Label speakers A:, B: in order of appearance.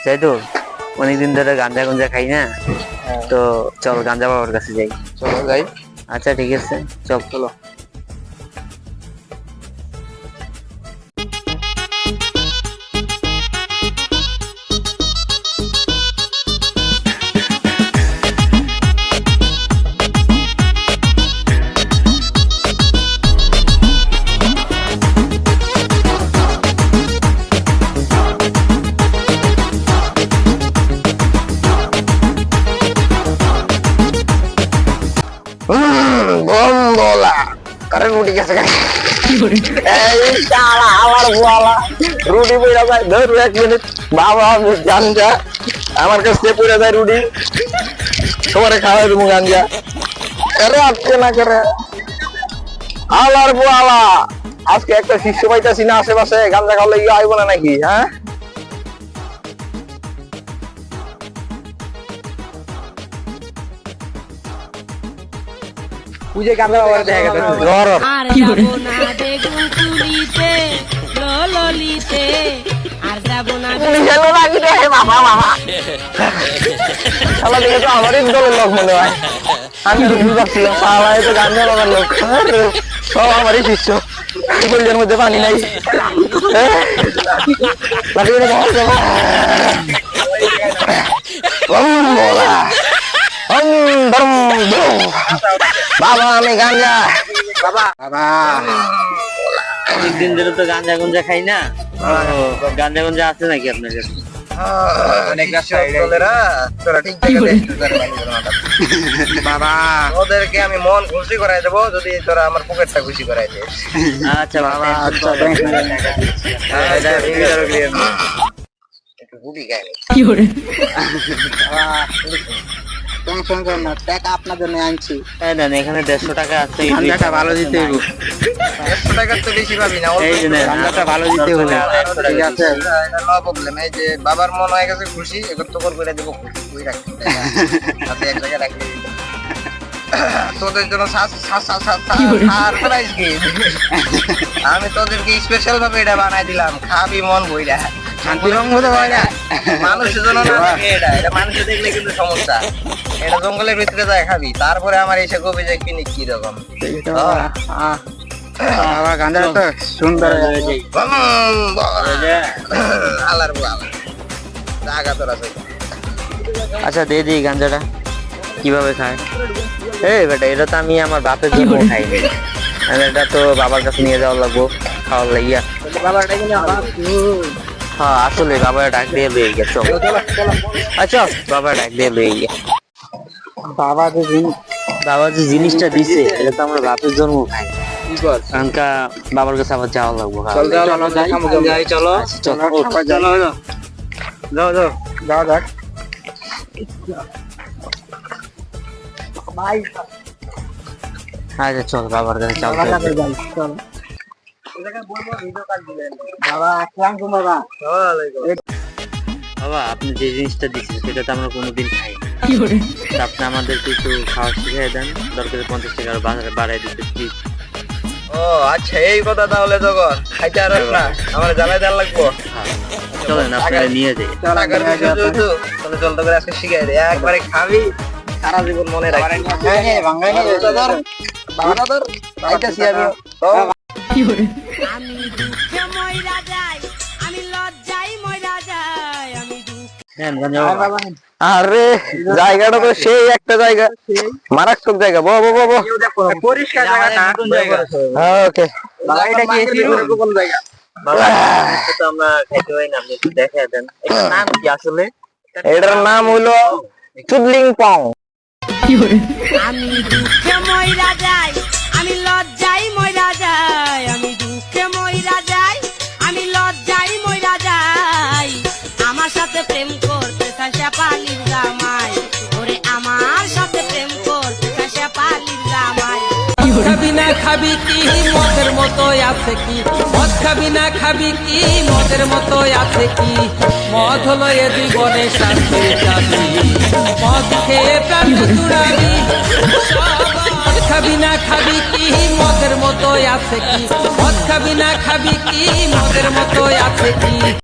A: যাই তো, অনেকদিন ধরে গাঞ্জা গুঞ্জা খাই না, তো চল গাঞ্জা বাবার কাছে যাই।
B: চলো যাই।
A: আচ্ছা ঠিক আছে, চল চলো।
B: বলা কারণ রুটি গেছে আমার বলা রুটি পড়ে যায়, ধরু 1 মিনিট বাবা আমি গাঞ্জা আমার কাছে পড়ে যায় রুটি, তোমারে খাওয়াই দেবো গাঞ্জা। আরে আজকে না করে আলার বলা, আজকে একটা শিষ্য পাইতাছি না আশেপাশে, গাঞ্জা খাওয়ালে ইয়ে আইব না নাকি? হ্যাঁ পুজো গাঞ্জা বাবার দেখা গেছে
C: আর যাবো না বেগুন তুলিতে ললিতে, আর যাবো না
B: শালা দেখে তো আমারই দলের লোক মনে হয়। আমি তো বুঝতে পারছিলাম শালা তো গাঞ্জা বাবার লোক, সব আমারই শিষ্য। কলের মধ্যে পানি নাই, বাবা আমি গাঞ্জা বাবা বাবা।
A: অনেকদিন ধরে তো গাঞ্জা গুঞ্জা খাই না, গাঞ্জা গুঞ্জা আছে নাকি আপনার কাছে?
B: বাবা ওদেরকে আমি মন খুশি করাই দেবো যদি তোরা আমার পকেটটা খুশি করাই দিস।
A: আচ্ছা বাবা,
B: আচ্ছা আপনার জন্য আনছি।
A: এখানে 150 টাকা আছে,
B: গাঞ্জাটা ভালো দিতে হইব। 150 টাকা তো বেশি পাবি না,
A: গাঞ্জাটা ভালো দিতে হলে
B: ঠিক আছে, এটা নো প্রবলেম। এই যে বাবার মন হয়ে গেছে খুশি, এবার তো করে দেবো খুশি, তুই রাখতে সাথে এক জায়গায় রাখবি। তোদের জন্য সারপ্রাইজ গিফট, আমি তোদেরকে স্পেশাল ভাবে এটা বানাই দিলাম, খাবি মন বইরা। শান্তি রঙ হতে হয় না, মানুষের জন্য না থাকে এটা, এটা মানুষে দেখলে কিন্তু সমস্যা। এটা জঙ্গলের ভিতরে যায় খাবি, তারপরে আমার এসে কবি যে কিনি কি রকম গাঁজা তো সুন্দর আলার জায়গা তোরা।
A: আচ্ছা দিয়ে দিই গাঞ্জাটা কিভাবে খায়? এই বেটা, এটা তো আমি আমার বাপের জন্য খাইনি, এটা তো বাবার কাছে নিয়ে যাওয়ার লাগবো খাওয়ার লাগিয়া। হ্যাঁ আসলে বাবার ডাক দিয়ে লয়ে গেছে। আচ্ছা বাবার ডাক দিয়ে লয়ে গিয়ে বাবা যে জিনিসটা দিছে এটা তো আমরা বাপের জন্য খাই, কারণকা বাবার কাছে আবার যাওয়া লাগবো। চলো
B: যাও যাক
A: আচ্ছা চল বাবার কাছে চল। বাবা আপনি যে জিনিসটা দিচ্ছেন সেটা তো আমরা কোনোদিন খাই না, আপনি আমাদেরকে একটু খাওয়া শিখিয়ে দেন, দরকার 50 টাকা আরো বাড়াই দিতে প্লিজ।
B: ও আচ্ছা এই কথা, তাহলে তখন খাইতে আর না আমার জ্বালাই দেওয়ার লাগবো।
A: চলেন আপনারা নিয়ে যাই।
B: তাহলে চল তো করে আজকে শিখাই দে, একবারে খাবি সারা জীবন মনে রাখবি।
C: আমি দুঃখে মইরা যাই, আমি লজ্জায় মইরা যাই, আমি
B: আরে জায়গাটা তো সেই একটা জায়গা, মারাত্মক জায়গা। পরিষ্কার জায়গাটা। ওকে
A: আমরা খাইতে পাই না, আপনি একটু দেখাই দেন এটার নাম কি আসলে?
B: এটার নাম হলো চুদলিং পং।
C: আমি দুঃখে মইরা যাই, আমি লজ্জায় মইরা যাই, আমি দুঃখে মইরা যাই, আমি লজ্জায় মইরা যাই। আমার সাথে প্রেম করতে চাইছে পালির জামাই, ওরে আমার সাথে প্রেম করতে চাইছে পালির জামাই।
D: খাবি না খাবি কি মদের মতো আছে কি, মদ খাবি না খাবি কি মদের মতো আছে কি, মদ হলো এ জীবনে শান্তি চাবি, মদ খেয়ে প্রাণ জুড়াবি। মদ খাবি না খাবি কি মদের মতো আছে কি, মদ খাবি না খাবি কি মদের মতো আছে কি।